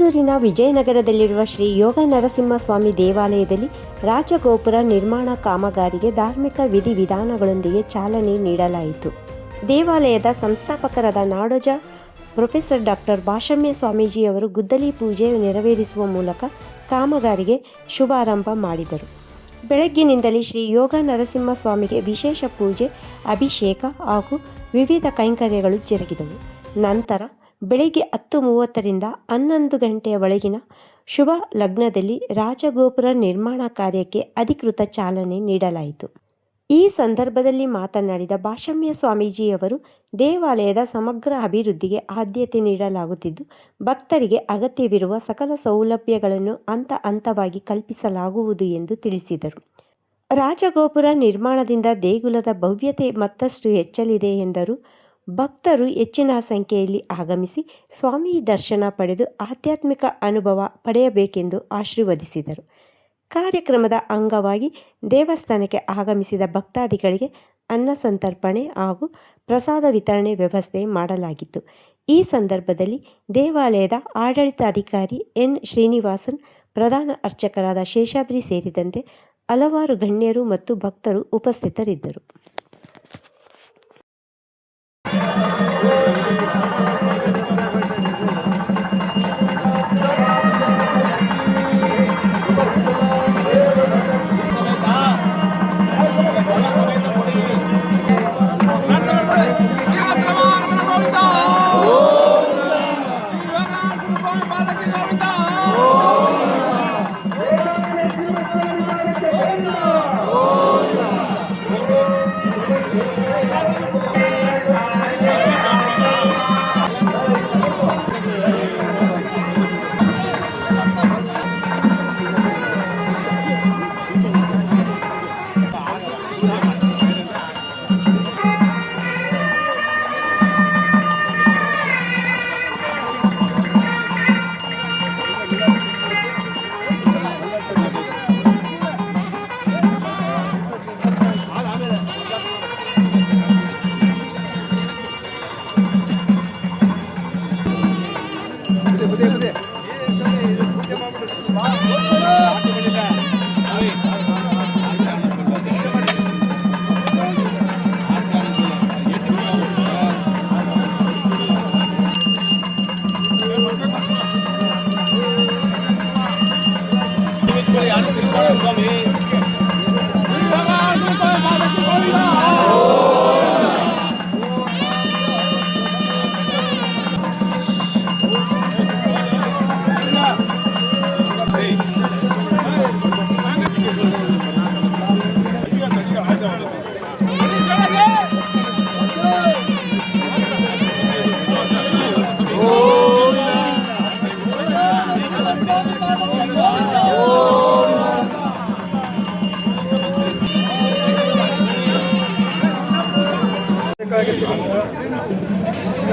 ಮೈಸೂರಿನ ವಿಜಯನಗರದಲ್ಲಿರುವ ಶ್ರೀ ಯೋಗ ನರಸಿಂಹಸ್ವಾಮಿ ದೇವಾಲಯದಲ್ಲಿ ರಾಜಗೋಪುರ ನಿರ್ಮಾಣ ಕಾಮಗಾರಿಗೆ ಧಾರ್ಮಿಕ ವಿಧಿವಿಧಾನಗಳೊಂದಿಗೆ ಚಾಲನೆ ನೀಡಲಾಯಿತು. ದೇವಾಲಯದ ಸಂಸ್ಥಾಪಕರಾದ ನಾಡೋಜ ಪ್ರೊಫೆಸರ್ ಡಾಕ್ಟರ್ ಭಾಷಮ್ಯ ಸ್ವಾಮೀಜಿಯವರು ಗುದ್ದಲಿ ಪೂಜೆ ನೆರವೇರಿಸುವ ಮೂಲಕ ಕಾಮಗಾರಿಗೆ ಶುಭಾರಂಭ ಮಾಡಿದರು. ಬೆಳಗ್ಗಿನಿಂದಲೇ ಶ್ರೀ ಯೋಗ ನರಸಿಂಹಸ್ವಾಮಿಗೆ ವಿಶೇಷ ಪೂಜೆ, ಅಭಿಷೇಕ ಹಾಗೂ ವಿವಿಧ ಕೈಂಕರ್ಯಗಳು ಜರುಗಿದವು. ನಂತರ ಬೆಳಗ್ಗೆ 10:30ರಿಂದ 11 ಗಂಟೆಯ ಒಳಗಿನ ಶುಭ ಲಗ್ನದಲ್ಲಿ ರಾಜಗೋಪುರ ನಿರ್ಮಾಣ ಕಾರ್ಯಕ್ಕೆ ಅಧಿಕೃತ ಚಾಲನೆ ನೀಡಲಾಯಿತು. ಈ ಸಂದರ್ಭದಲ್ಲಿ ಮಾತನಾಡಿದ ಭಾಷಮ್ಯ ಸ್ವಾಮೀಜಿಯವರು, ದೇವಾಲಯದ ಸಮಗ್ರ ಅಭಿವೃದ್ಧಿಗೆ ಆದ್ಯತೆ ನೀಡಲಾಗುತ್ತಿದ್ದು, ಭಕ್ತರಿಗೆ ಅಗತ್ಯವಿರುವ ಸಕಲ ಸೌಲಭ್ಯಗಳನ್ನು ಹಂತ ಹಂತವಾಗಿ ಕಲ್ಪಿಸಲಾಗುವುದು ಎಂದು ತಿಳಿಸಿದರು. ರಾಜಗೋಪುರ ನಿರ್ಮಾಣದಿಂದ ದೇಗುಲದ ಭವ್ಯತೆ ಮತ್ತಷ್ಟು ಹೆಚ್ಚಲಿದೆ ಎಂದರು. ಭಕ್ತರು ಹೆಚ್ಚಿನ ಸಂಖ್ಯೆಯಲ್ಲಿ ಆಗಮಿಸಿ ಸ್ವಾಮಿ ದರ್ಶನ ಪಡೆದು ಆಧ್ಯಾತ್ಮಿಕ ಅನುಭವ ಪಡೆಯಬೇಕೆಂದು ಆಶೀರ್ವದಿಸಿದರು. ಕಾರ್ಯಕ್ರಮದ ಅಂಗವಾಗಿ ದೇವಸ್ಥಾನಕ್ಕೆ ಆಗಮಿಸಿದ ಭಕ್ತಾದಿಗಳಿಗೆ ಅನ್ನ ಸಂತರ್ಪಣೆ ಹಾಗೂ ಪ್ರಸಾದ ವಿತರಣೆ ವ್ಯವಸ್ಥೆ ಮಾಡಲಾಗಿತ್ತು. ಈ ಸಂದರ್ಭದಲ್ಲಿ ದೇವಾಲಯದ ಆಡಳಿತಾಧಿಕಾರಿ ಎನ್ ಶ್ರೀನಿವಾಸನ್, ಪ್ರಧಾನ ಅರ್ಚಕರಾದ ಶೇಷಾದ್ರಿ ಸೇರಿದಂತೆ ಹಲವಾರು ಗಣ್ಯರು ಮತ್ತು ಭಕ್ತರು ಉಪಸ್ಥಿತರಿದ್ದರು.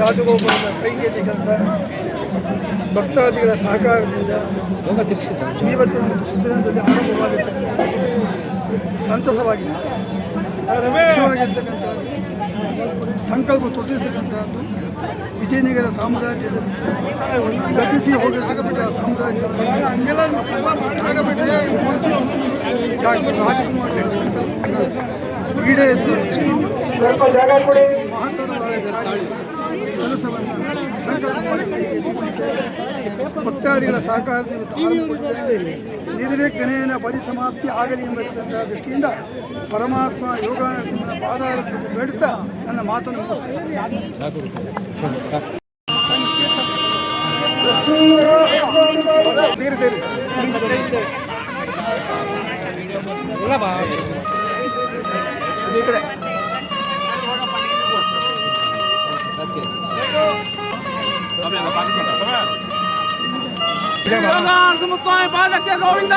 ರಾಜಗೋಪುರದ ಕೈಗೆಲ್ಲಿ ಕೆಲಸ ಭಕ್ತಾದಿಗಳ ಸಹಕಾರದಿಂದ ಇವತ್ತಿನ ಒಂದು ಸುದಿನದಲ್ಲಿ ಆರಂಭವಾಗಿರ್ತಕ್ಕಂಥ ಸಂತಸವಾಗಿದೆ. ಮುಖ್ಯವಾಗಿರ್ತಕ್ಕಂಥದ್ದು ಸಂಕಲ್ಪ ತೊಟ್ಟಿರ್ತಕ್ಕಂಥದ್ದು ವಿಜಯನಗರ ಸಾಮ್ರಾಜ್ಯದಲ್ಲಿ ಗತಿಸಿ ಹೋಗಿರ್ತಕ್ಕಂಥ ಸಾಮ್ರಾಜ್ಯವನ್ನು ಡಾಕ್ಟರ್ ರಾಜಕುಮಾರ್ ಸಂಕಲ್ಪವನ್ನು ಈಡೇರಿಸುವ ದೃಷ್ಟಿಯಿಂದ ಮಹತ್ವದ ಕೆಲಸವನ್ನು ಸಂಕಲ್ಪ ಮಾಡಿ ಭಕ್ತಾದಿಗಳ ಸಹಕಾರದಿಂದ ನಿರ್ವಿಘ್ನೇನ ಪರಿಸಮಾಪ್ತಿ ಆಗಲಿ ಎಂಬತಕ್ಕಂಥ ದೃಷ್ಟಿಯಿಂದ ಪರಮಾತ್ಮ ಯೋಗ ನರಸಿಂಹನ ಪಾದಾರಕ್ಕೆ ಬೇಡುತ್ತಾ ನನ್ನ ಮಾತನ್ನು ಮುಗಿಸ್ತೇನೆ. ಗೋವಿಂದ